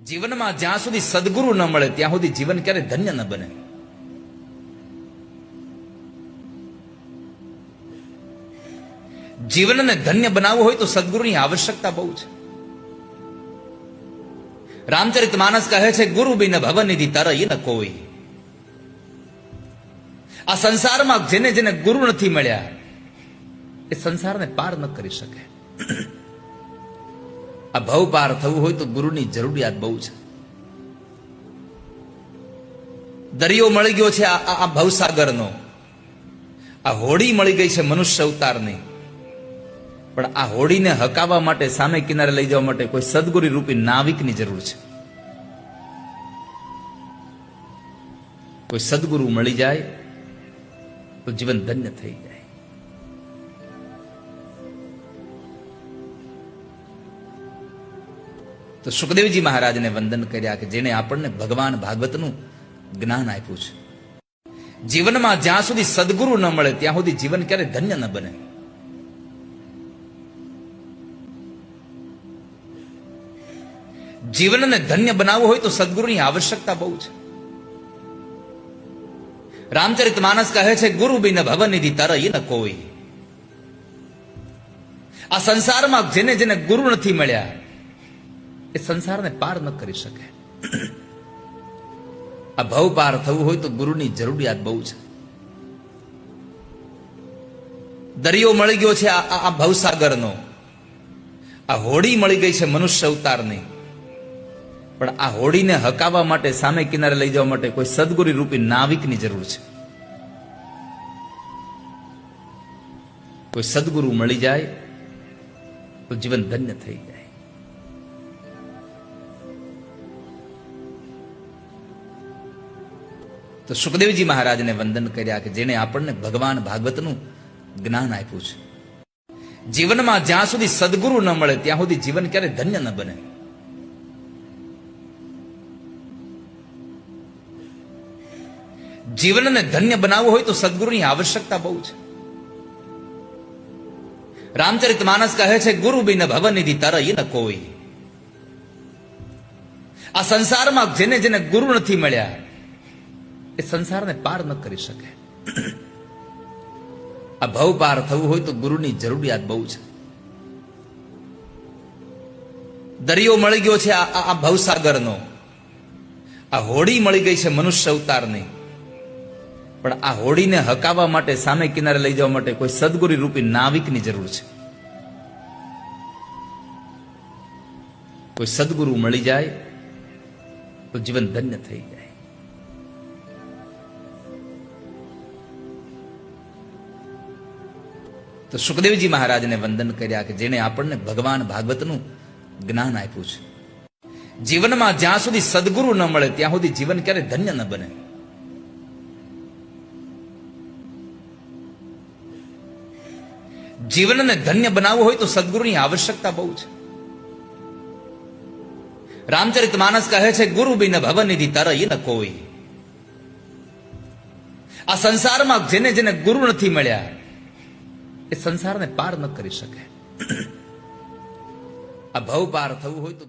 જીવનમાં જ્યાં સુધી સદગુરુ ન મળે ત્યાં સુધી જીવન ક્યારે ધન્ય ન બને. જીવનને ધન્ય બનાવવું હોય તો સદગુરુની આવશ્યકતા બહુ છે. રામચરિત માનસ કહે છે, ગુરુ બિન ભવનિધિ તરઈ ન કોઈ. આ સંસારમાં જેને જેને ગુરુ નથી મળ્યા એ સંસારને પાર ન કરી શકે. આ ભવ પાર થવું હોય તો ગુરુની જરૂરિયાત બહુ છે. દરિયો મળી ગયો છે આ ભવસાગરનો, આ હોડી મળી ગઈ છે મનુષ્ય અવતારની, પણ આ હોડીને હકાવવા માટે, સામે કિનારે લઈ જવા માટે કોઈ સદગુરુ રૂપી નાવિકની જરૂર છે. કોઈ સદગુરુ મળી જાય તો જીવન ધન્ય થઈ જાય. તો સુખદેવજી મહારાજને વંદન કર્યા કે જેને આપણને ભગવાન ભાગવતનું જ્ઞાન આપ્યું છે. જીવનમાં જ્યાં સુધી સદગુરુ ન મળે ત્યાં સુધી જીવન ક્યારે ધન્ય ન બને. જીવનને ધન્ય બનાવવું હોય તો સદગુરુની આવશ્યકતા બહુ છે. રામચરિત માનસ કહે છે, ગુરુ બિન ભવનિધિ તરઈ ન કોઈ. આ સંસારમાં જેને જેને ગુરુ નથી મળ્યા એ સંસારને પાર ન કરી શકે. આ ભવ પાર થવું હોય તો ગુરુની જરૂરિયાત બહુ છે. દરિયો મળી ગયો છે આ ભવસાગરનો, આ હોડી મળી ગઈ છે મનુષ્ય અવતારની, પણ આ હોડીને હકાવવા માટે, સામે કિનારે લઈ જવા માટે કોઈ સદગુરુ રૂપી નાવિકની જરૂર છે. કોઈ સદગુરુ મળી જાય તો જીવન ધન્ય થઈ જાય. તો સુખદેવજી મહારાજને વંદન કર્યા કે જેને આપણને ભગવાન ભાગવતનું જ્ઞાન આપ્યું છે. જીવનમાં જ્યાં સુધી સદગુરુ ન મળે ત્યાં સુધી જીવન ક્યારે ધન્ય ન બને. જીવનને ધન્ય બનાવવું હોય તો સદગુરુની આવશ્યકતા બહુ છે. રામચરિત માનસ કહે છે, ગુરુ બિન ભવનિધિ તરઈ ન કોઈ. આ સંસારમાં જેને જેને ગુરુ નથી મળ્યા એ સંસારને પાર ન કરી શકે. આ ભવ પાર થવું હોય તો ગુરુની જરૂરિયાત બહુ છે. દરિયો મળી ગયો છે આ ભવસાગરનો, આ હોડી મળી ગઈ છે મનુષ્ય અવતારની, પણ આ હોડીને હકાવવા માટે, સામે કિનારે લઈ જવા માટે કોઈ સદગુરુ રૂપી નાવિકની જરૂર છે. કોઈ સદગુરુ મળી જાય તો જીવન ધન્ય થઈ જાય. તો સુખદેવજી મહારાજને વંદન કર્યા કે જેને આપણને ભગવાન ભાગવતનું જ્ઞાન આપ્યું છે. જીવનમાં જ્યાં સુધી સદગુરુ ન મળે ત્યાં સુધી જીવન ક્યારે ધન્ય ન બને. જીવનને ધન્ય બનાવવું હોય તો સદગુરુની આવશ્યકતા બહુ છે. રામચરિત માનસ કહે છે, ગુરુ બિન ભવનિધિ તરઈ ન કોઈ. આ સંસારમાં જેને જેને ગુરુ નથી મળ્યા એ સંસારને પાર ન કરી શકે. આ ભવ પાર થવું હોય તો